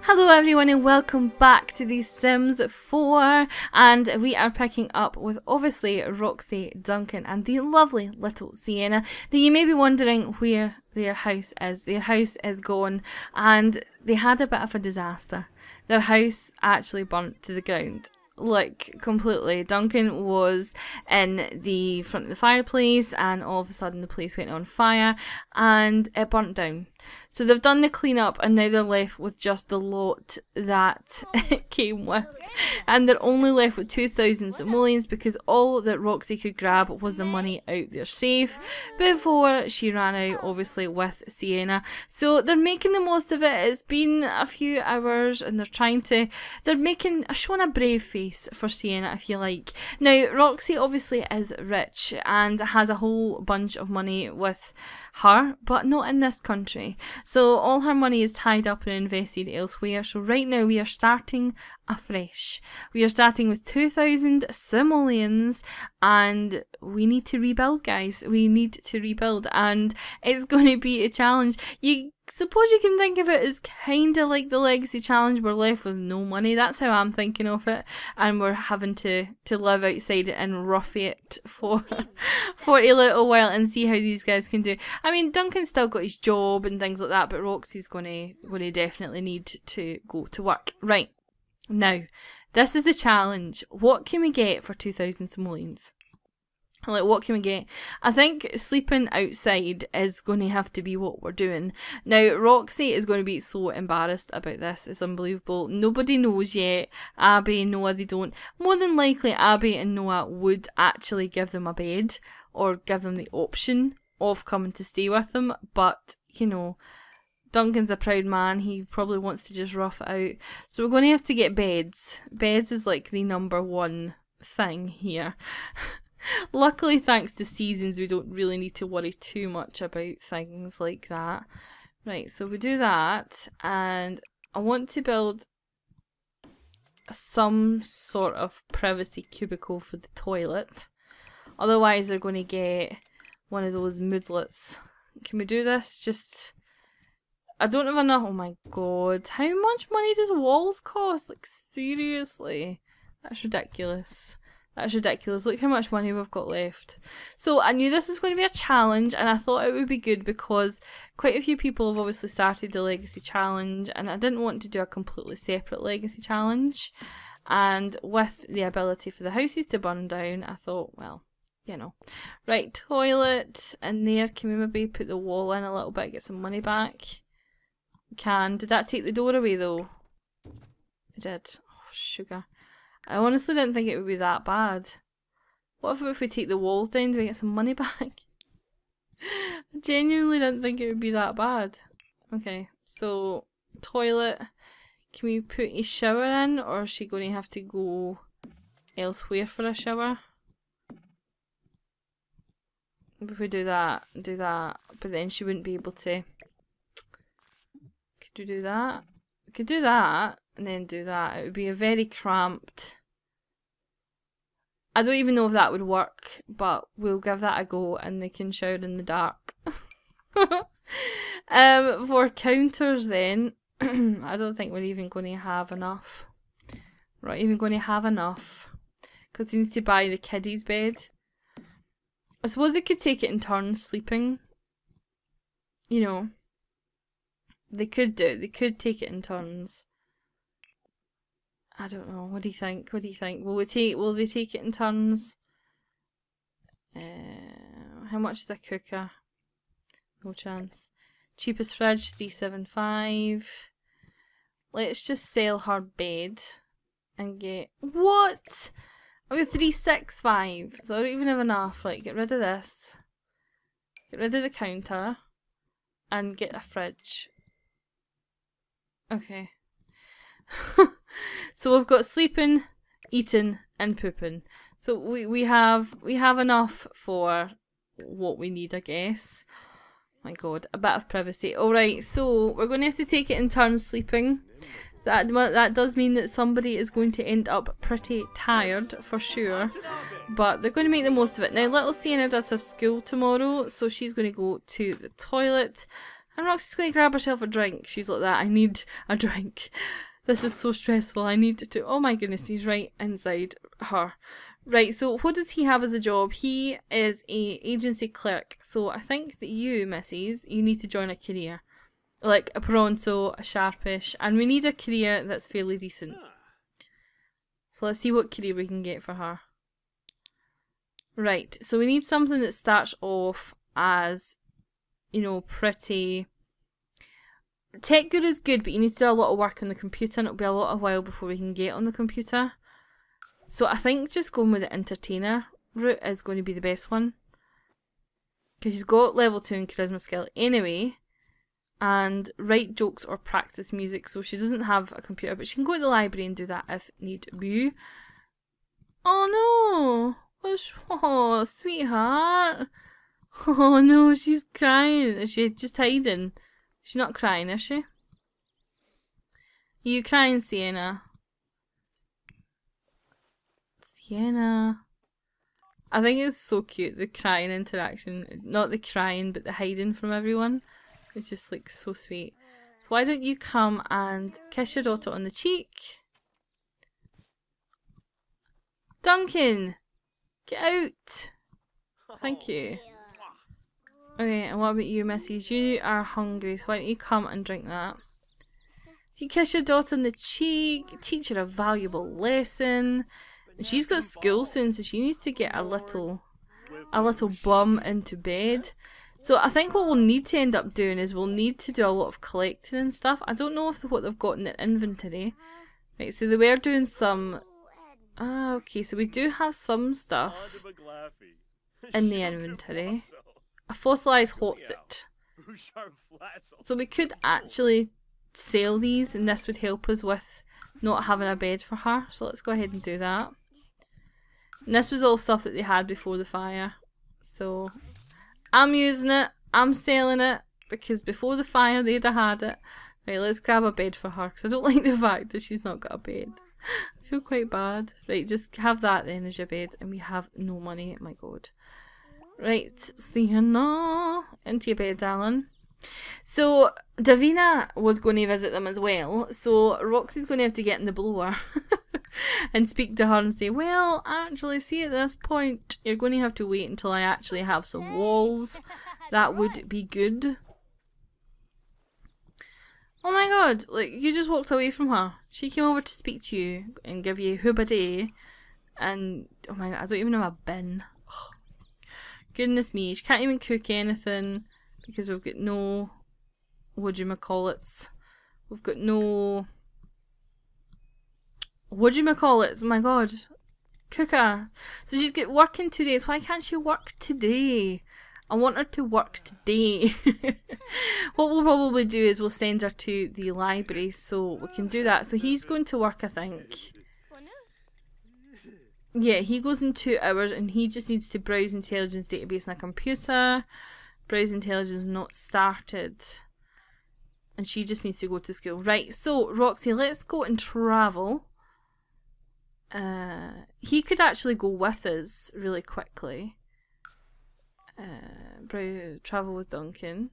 Hello everyone and welcome back to The Sims 4, and we are picking up with obviously Roxy, Duncan and the lovely little Sienna. Now you may be wondering where their house is. Their house is gone and they had a bit of a disaster. Their house actually burnt to the ground. Like, completely. Duncan was in the front of the fireplace and all of a sudden the place went on fire and it burnt down. So they've done the cleanup and now they're left with just the lot that it came with. And they're only left with 2,000 simoleons because all that Roxy could grab was the money out their safe before she ran out, obviously, with Sienna. So they're making the most of it. It's been a few hours and they're showing a brave face for Sienna, if you like. Now, Roxy obviously is rich and has a whole bunch of money with her, but not in this country. So all her money is tied up and invested elsewhere. So right now we are starting afresh. We are starting with 2,000 simoleons and we need to rebuild, guys. We need to rebuild and it's going to be a challenge. You suppose you can think of it as kind of like the legacy challenge. We're left with no money. That's how I'm thinking of it, and we're having to live outside it and rough it for a little while and see how these guys can do. I mean, Duncan's still got his job and things like that, but Roxy's gonna definitely need to go to work. Right, now this is a challenge. What can we get for 2,000 simoleons? Like, what can we get? I think sleeping outside is going to have to be what we're doing. Now, Roxy is going to be so embarrassed about this. It's unbelievable. Nobody knows yet. Abby, Noah, they don't. More than likely, Abby and Noah would actually give them a bed or give them the option of coming to stay with them. But, you know, Duncan's a proud man. He probably wants to just rough it out. So we're going to have to get beds. Beds is like the #1 thing here. Luckily, thanks to seasons, we don't really need to worry too much about things like that. Right, so we do that, and I want to build some sort of privacy cubicle for the toilet. Otherwise, they're going to get one of those moodlets. Can we do this? Just... I don't have enough. Oh my god. How much money does walls cost? Like, seriously? That's ridiculous. That's ridiculous. Look how much money we've got left. So I knew this was going to be a challenge and I thought it would be good because quite a few people have obviously started the legacy challenge and I didn't want to do a completely separate legacy challenge. And with the ability for the houses to burn down, I thought, well, you know. Right, toilet in there. Can we maybe put the wall in a little bit, get some money back? We can. Did that take the door away though? It did. Oh, sugar. I honestly didn't think it would be that bad. What if we take the walls down, do we get some money back? I genuinely didn't think it would be that bad. Okay, so toilet. Can we put a shower in, or is she going to have to go elsewhere for a shower? If we do that, but then she wouldn't be able to. Could we do that? We could do that and then do that. It would be a very cramped... I don't even know if that would work, but we'll give that a go and they can shower in the dark. For counters then, I don't think we're even going to have enough. We're not even going to have enough. Because we need to buy the kiddies' bed. I suppose they could take it in turns sleeping. You know. They could take it in turns. I don't know. What do you think? What do you think? Will they take it in turns? How much is a cooker? No chance. Cheapest fridge, 375. Let's just sell her bed and get... What? I got 365. So I don't even have enough. Like, get rid of this. Get rid of the counter. And get a fridge. Okay. So we've got sleeping, eating and pooping. So we have enough for what we need, I guess. My god, a bit of privacy. Alright, so we're going to have to take it in turns sleeping. That does mean that somebody is going to end up pretty tired for sure. But they're going to make the most of it. Now little Sienna does have school tomorrow, so she's going to go to the toilet. And Roxy's going to grab herself a drink. She's like that. I need a drink. This is so stressful. I need to. Oh my goodness, he's right inside her. Right, so what does he have as a job? He is a agency clerk. So I think that you, Mrs., you need to join a career. Like a Pronto, a Sharpish. And we need a career that's fairly decent. So let's see what career we can get for her. Right, so we need something that starts off as, you know, pretty... Tech Guru is good, but you need to do a lot of work on the computer, and it'll be a lot of while before we can get on the computer. So I think just going with the entertainer route is going to be the best one. Because she's got level 2 in charisma skill anyway. And write jokes or practice music, so she doesn't have a computer, but she can go to the library and do that if need be. Oh no! Oh, sweetheart! Oh no, she's crying. Is she just hiding? She's not crying, is she? Are you crying, Sienna? Sienna. I think it's so cute, the crying interaction. Not the crying, but the hiding from everyone. It's just like so sweet. So why don't you come and kiss your daughter on the cheek? Duncan! Get out! Thank you. Okay, and what about you, Mrs.? You are hungry, so why don't you come and drink that? So you kiss your daughter on the cheek, teach her a valuable lesson. And she's got school soon, so she needs to get a little bum into bed. So I think what we'll need to end up doing is we'll need to do a lot of collecting and stuff. I don't know what they've got in their inventory. Right, so they were doing some... Ah, okay, so we do have some stuff in the inventory. A fossilised hotsit. So we could actually sell these, and this would help us with not having a bed for her. So let's go ahead and do that. And this was all stuff that they had before the fire. So I'm using it, I'm selling it, because before the fire they'd have had it. Right, let's grab a bed for her, because I don't like the fact that she's not got a bed. I feel quite bad. Right, just have that then as your bed, and we have no money, my god. Right, Sienna, into your bed, darling. So, Davina was going to visit them as well, so Roxy's going to have to get in the blower and speak to her and say, well, actually, see, at this point, you're going to have to wait until I actually have some walls. That would be good. Oh my god, like, you just walked away from her. She came over to speak to you and give you hooba day, and, oh my god, I don't even have a bin. Oh, goodness me, she can't even cook anything. Because we've got no, whatchamacallits, we've got no, whatchamacallits, oh my god, cooker. So she's got work in 2 days, why can't she work today? I want her to work today. What we'll probably do is we'll send her to the library, so we can do that. So he's going to work, I think. Yeah, he goes in 2 hours and he just needs to browse intelligence database on a computer. Browse intelligence not started. And she just needs to go to school. Right, so Roxy, let's go and travel. He could actually go with us really quickly. Travel with Duncan.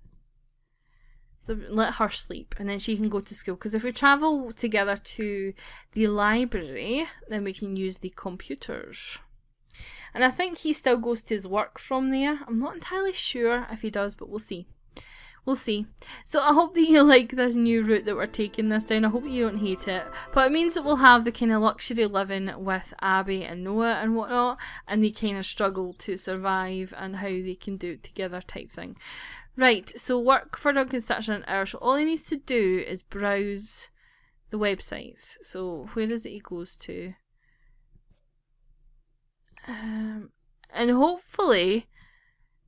So let her sleep and then she can go to school. Because if we travel together to the library, then we can use the computers. And I think he still goes to his work from there. I'm not entirely sure if he does, but we'll see. We'll see. So I hope that you like this new route that we're taking this down. I hope that you don't hate it. But it means that we'll have the kind of luxury living with Abby and Noah and whatnot. And they kind of struggle to survive and how they can do it together type thing. Right, so work for Duncan starts in an hour. So all he needs to do is browse the websites. So where is it he goes to? And hopefully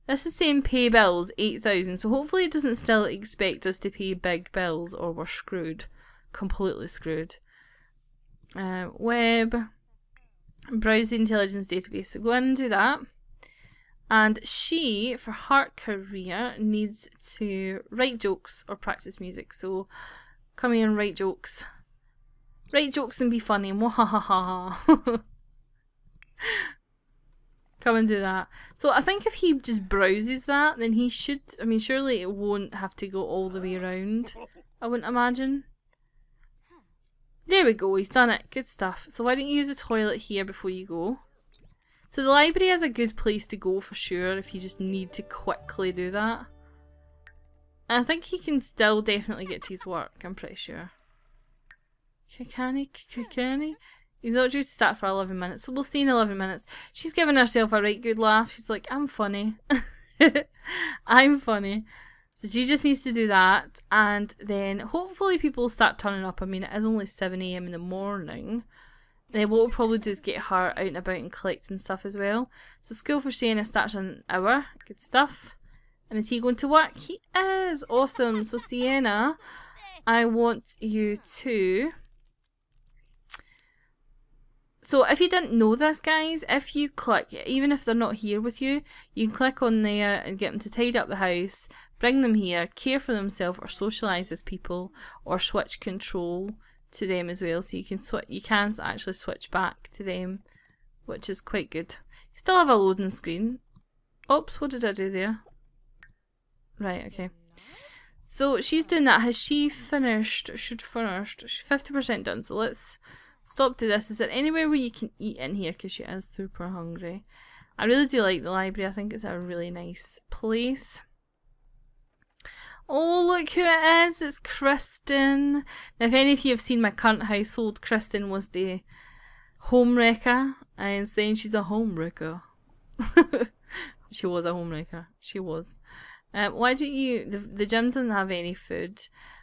this is saying pay bills 8,000, so hopefully it doesn't still expect us to pay big bills or we're screwed, completely screwed. Web, browse the intelligence database, so go in and do that. And she, for her career, needs to write jokes or practice music, so come here and write jokes. Write jokes and be funny, mwahahaha. come and do that. So I think if he just browses that, then he should, I mean, surely it won't have to go all the way around, I wouldn't imagine. There we go, he's done it. Good stuff. So why don't you use the toilet here before you go? So the library is a good place to go for sure if you just need to quickly do that. And I think he can still definitely get to his work, I'm pretty sure. Can he? He's not due to start for 11 minutes, so we'll see in 11 minutes. She's giving herself a right good laugh. She's like, I'm funny. I'm funny. So she just needs to do that, and then hopefully people will start turning up. I mean, it is only 7 AM in the morning. Then what we'll probably do is get her out and about and collecting stuff as well. So school for Sienna starts in an hour. Good stuff. And is he going to work? He is! Awesome. So Sienna, I want you to... So if you didn't know this, guys, if you click, even if they're not here with you, you can click on there and get them to tidy up the house, bring them here, care for themselves, or socialise with people, or switch control to them as well. So you can actually switch back to them, which is quite good. You still have a loading screen. Oops, what did I do there? Right, okay. So she's doing that. Has she finished? She's 50% done. So let's stop to this. Is there anywhere where you can eat in here? Because she is super hungry. I really do like the library. I think it's a really nice place. Oh, look who it is. It's Kristen. Now, if any of you have seen my current household, Kristen was the home wrecker. And saying she's a home wrecker. She was a home wrecker. She was. Why don't you... The gym doesn't have any food.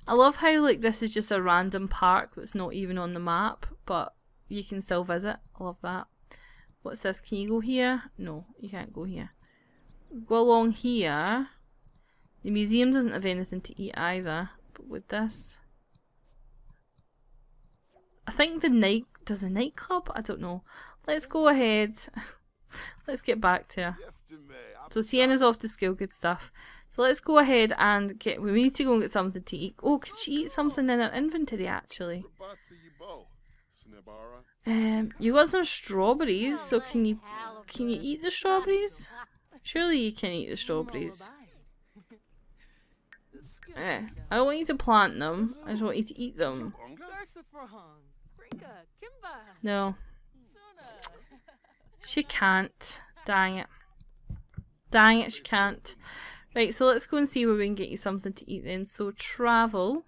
I love how, like, this is just a random park that's not even on the map, but you can still visit. I love that. What's this? Can you go here? No, you can't go here. Go along here. The museum doesn't have anything to eat either, but with this... I think the night... Does a nightclub? I don't know. Let's go ahead. Let's get back to her. So Sienna's off to school, good stuff. So let's go ahead and get... We need to go and get something to eat. Oh, could she eat something in her inventory actually? You got some strawberries, so can you eat the strawberries? Surely you can eat the strawberries. I don't want you to plant them. I just want you to eat them. No. She can't. Dang it. Dang it, she can't. Right, so let's go and see where we can get you something to eat then. So travel.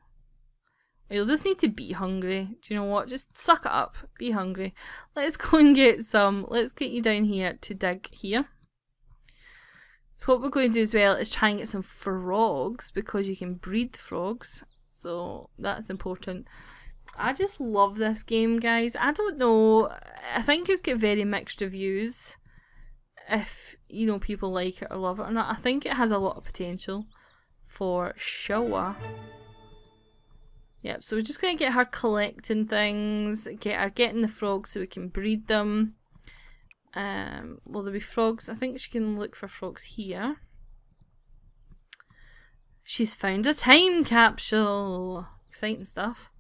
You'll just need to be hungry. Do you know what? Just suck it up. Be hungry. Let's go and get some. Let's get you down here to dig here. So what we're going to do as well is try and get some frogs, because you can breed the frogs. So that's important. I just love this game, guys. I don't know. I think it's got very mixed reviews. If, you know, people like it or love it or not. I think it has a lot of potential for sure. Yep, so we're just going to get her collecting things, get her getting the frogs so we can breed them. Will there be frogs? I think she can look for frogs here. She's found a time capsule! Exciting stuff.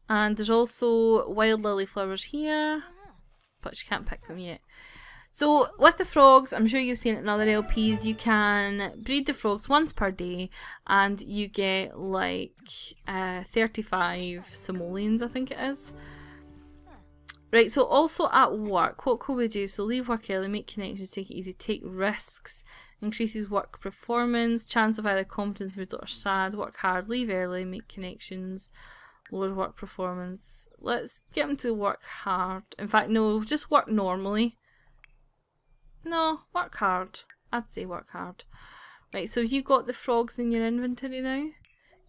And there's also wild lily flowers here, but she can't pick them yet. So with the frogs, I'm sure you've seen it in other LPs, you can breed the frogs once per day and you get like 35 simoleons, I think it is. Right, so also at work, what could we do? So leave work early, make connections, take it easy, take risks, increases work performance, chance of either competence, middle or sad, work hard, leave early, make connections, lower work performance. Let's get them to work hard. In fact, no, just work normally. No, work hard. I'd say work hard. Right, so have you got the frogs in your inventory now?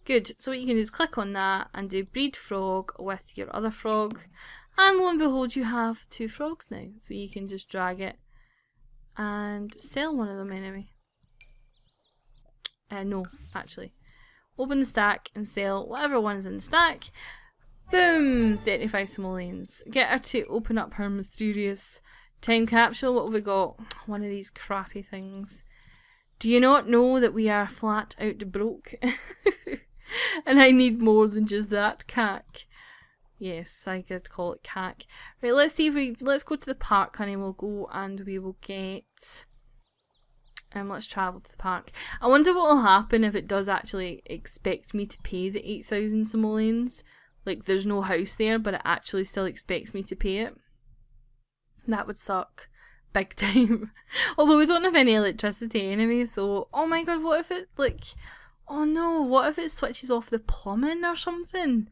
Good. So what you can do is click on that and do breed frog with your other frog. And lo and behold, you have 2 frogs now. So you can just drag it and sell one of them anyway. No, actually. Open the stack and sell whatever one's in the stack. Boom! 35 simoleons. Get her to open up her mysterious time capsule. What have we got? One of these crappy things. Do you not know that we are flat out broke? And I need more than just that cack. Yes, I did call it cack. Right, let's see if let's go to the park, honey. We'll go and we will get... let's travel to the park. I wonder what will happen if it does actually expect me to pay the 8,000 simoleons. Like, there's no house there, but it actually still expects me to pay it. That would suck. Big time. Although we don't have any electricity anyway, so... Oh my god, what if it, like... Oh no, what if it switches off the plumbing or something?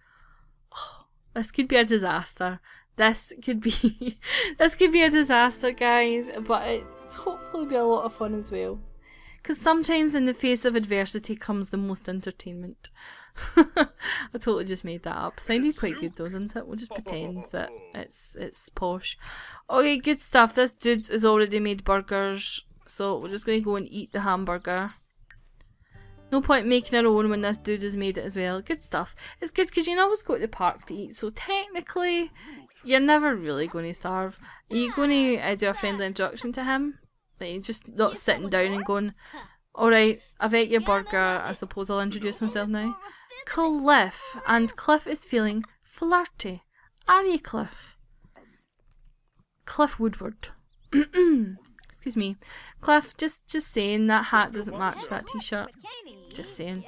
Oh, this could be a disaster. This could be... this could be a disaster, guys. But it's hopefully be a lot of fun as well. Because sometimes in the face of adversity comes the most entertainment. I totally just made that up. Sounded quite good though, didn't it? We'll just pretend that it's posh. Okay, good stuff. This dude has already made burgers, so we're just going to go and eat the hamburger. No point making our own when this dude has made it as well. Good stuff. It's good because you can always go to the park to eat, so technically you're never really going to starve. Are you going to do a friendly introduction to him? Like, just not sitting down and going, alright, I've ate your burger, I suppose I'll introduce myself now. Cliff, and Cliff is feeling flirty. Are you, Cliff? Cliff Woodward. Excuse me. Cliff, just saying, that hat doesn't match that t-shirt. Just saying.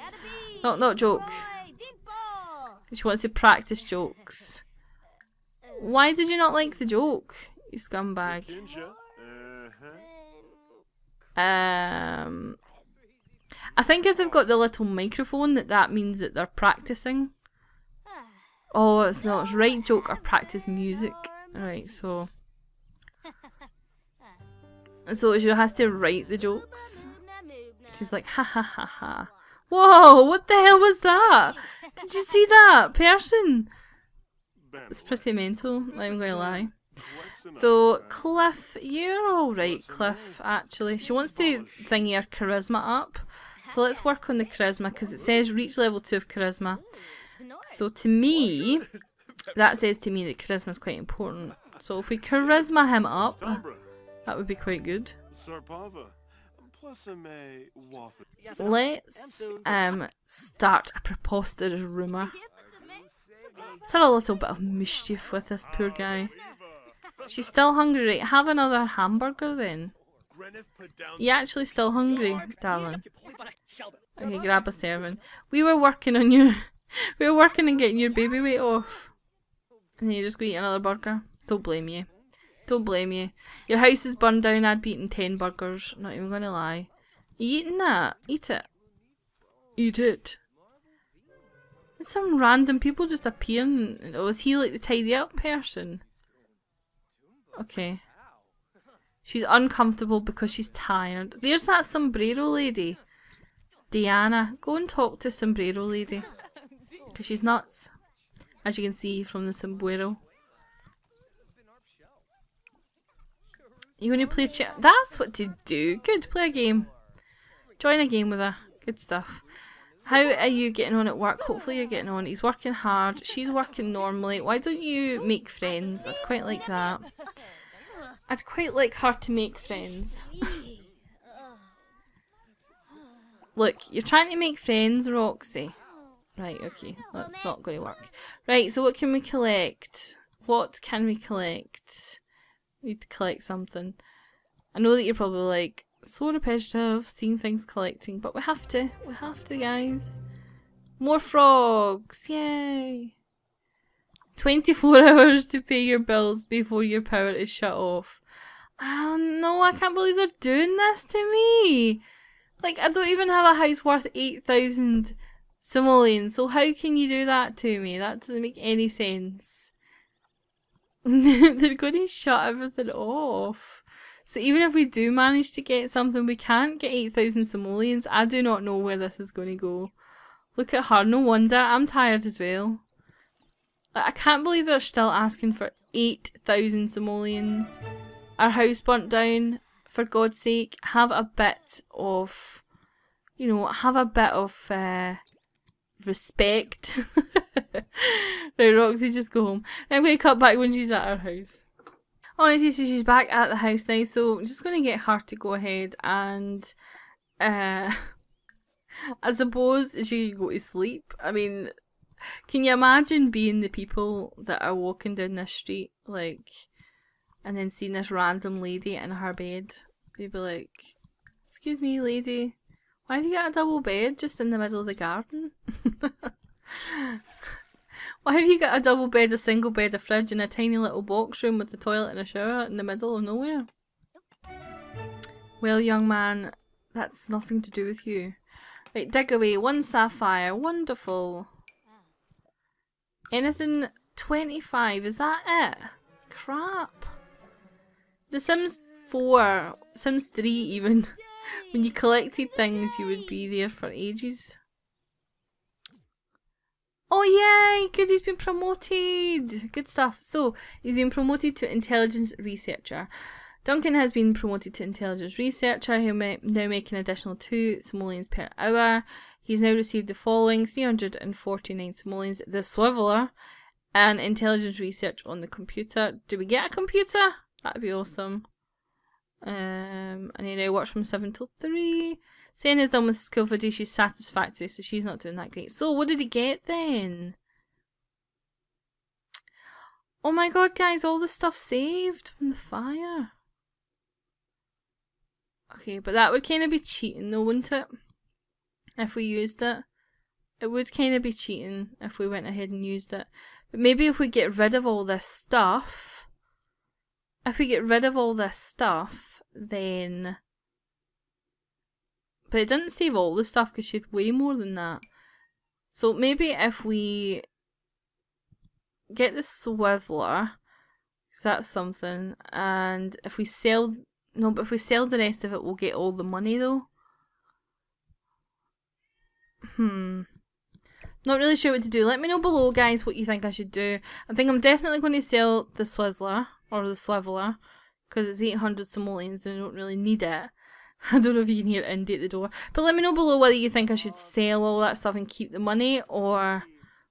Not joke. She wants to practice jokes. Why did you not like the joke, you scumbag? I think if they've got the little microphone, that means that they're practicing. Oh, it's not. It's write joke or practice music. Alright, so she has to write the jokes. She's like, ha ha ha ha. Whoa, what the hell was that? Did you see that person? It's pretty mental, I'm going to lie. So, Cliff, you're alright, Cliff, actually. She wants to thingy her charisma up. So let's work on the charisma, because it says reach level 2 of charisma. So to me, that says to me that charisma is quite important. So if we charisma him up, that would be quite good. Let's start a preposterous rumour. Let's have a little bit of mischief with this poor guy. She's still hungry, right? Have another hamburger then. You actually still hungry, darling? Okay, grab a serving. We were working on getting your baby weight off. And then you just go eat another burger. Don't blame you. Don't blame you. Your house is burned down, I'd be eating 10 burgers. Not even gonna lie. Are you eating that? Eat it. Eat it. Some random people just appearing. Oh, is he like the tidy up person? Okay. She's uncomfortable because she's tired. There's that sombrero lady. Diana. Go and talk to sombrero lady. Because she's nuts. As you can see from the sombrero. You want to play chat? That's what to do. Good, play a game. Join a game with her. Good stuff. How are you getting on at work? Hopefully you're getting on. He's working hard. She's working normally. Why don't you make friends? I'd quite like that. I'd quite like her to make friends. Look, you're trying to make friends, Roxy. Right, okay. That's not going to work. Right, so what can we collect? What can we collect? We need to collect something. I know that you're probably like, so repetitive, seeing things collecting, but we have to. We have to, guys. More frogs! Yay! 24 hours to pay your bills before your power is shut off. Oh no, I can't believe they're doing this to me! Like, I don't even have a house worth 8,000 simoleons, so how can you do that to me? That doesn't make any sense. They're going to shut everything off. So even if we do manage to get something, we can't get 8,000 simoleons. I do not know where this is going to go. Look at her, no wonder. I'm tired as well. Like, I can't believe they're still asking for 8,000 simoleons. Our house burnt down. For God's sake, have a bit of, you know, have a bit of respect. Right, Roxy, just go home. I'm going to cut back when she's at our house. Honestly, so she's back at the house now, so I'm just going to get her to go ahead and, I suppose she can go to sleep. I mean, Can you imagine being the people that are walking down this street, like, and then seeing this random lady in her bed? They'd be like, "Excuse me, lady, why have you got a double bed just in the middle of the garden? Why have you got a double bed, a single bed, a fridge, and a tiny little box room with a toilet and a shower in the middle of nowhere?" Well, young man, that's nothing to do with you. Right, dig away. 1 sapphire. Wonderful. Anything 25, is that it? Crap. The Sims 4, Sims 3 even, when you collected things you would be there for ages. Oh yay, good, he's been promoted. Good stuff. So, he's been promoted to Intelligence Researcher. Duncan has been promoted to Intelligence Researcher. He'll now make an additional 2 simoleons per hour. He's now received the following: 349 simoleons, the Swiveler, and Intelligence Research on the computer. Do we get a computer? That'd be awesome. And he now works from 7 till 3. Saying is done with school for day, she's satisfactory, so she's not doing that great. So what did he get then? Oh my god, guys, all the stuff saved from the fire. Okay, but that would kind of be cheating though, wouldn't it? If we used it. It would kind of be cheating if we went ahead and used it. But maybe if we get rid of all this stuff. If we get rid of all this stuff, then... But it didn't save all the stuff because she had way more than that. So maybe if we get the Swiveler, because that's something, and if we sell... No, but if we sell the rest of it, we'll get all the money though. Not really sure what to do. Let me know below, guys, what you think I should do. I think I'm definitely going to sell the Swizzler, or the Swiveler, because it's 800 simoleons and I don't really need it. I don't know if you can hear Indy at the door. But let me know below whether you think I should sell all that stuff and keep the money, or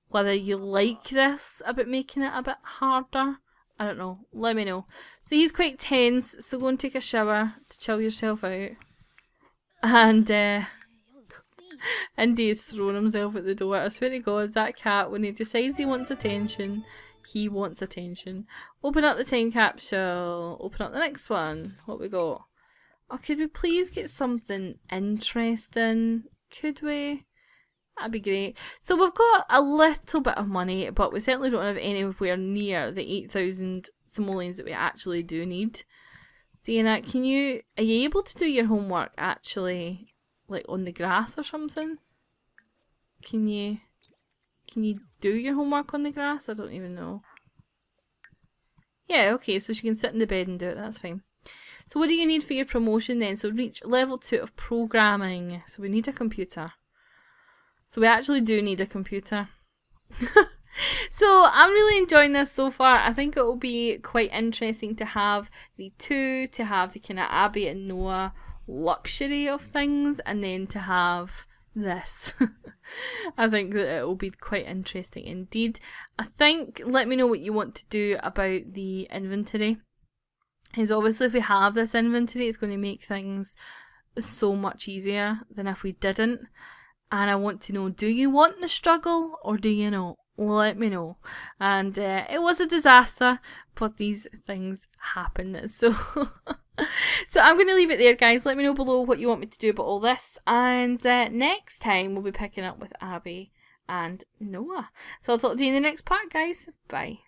whether you like this about making it a bit harder. I don't know. Let me know. So he's quite tense, so go and take a shower to chill yourself out. And Indy is throwing himself at the door. I swear to God, that cat, when he decides he wants attention, he wants attention. Open up the time capsule. Open up the next one. What we got? Oh, could we please get something interesting? Could we? That'd be great. So we've got a little bit of money, but we certainly don't have anywhere near the 8,000 simoleons that we actually do need. Sienna, are you able to do your homework actually, like on the grass or something? Can you do your homework on the grass? I don't even know. Yeah, okay, so she can sit in the bed and do it, that's fine. So what do you need for your promotion then? So reach level 2 of programming. So we need a computer. So we actually do need a computer. So I'm really enjoying this so far. I think it will be quite interesting to have the 2, to have the kind of Abby and Noah luxury of things, and then to have this. I think that it will be quite interesting indeed. I think, let me know what you want to do about the inventory. Because obviously if we have this inventory, it's going to make things so much easier than if we didn't. And I want to know, do you want the struggle or do you not? Let me know. And it was a disaster, but these things happen. So so I'm going to leave it there, guys. Let me know below what you want me to do about all this. And next time we'll be picking up with Abby and Noah. So I'll talk to you in the next part, guys. Bye.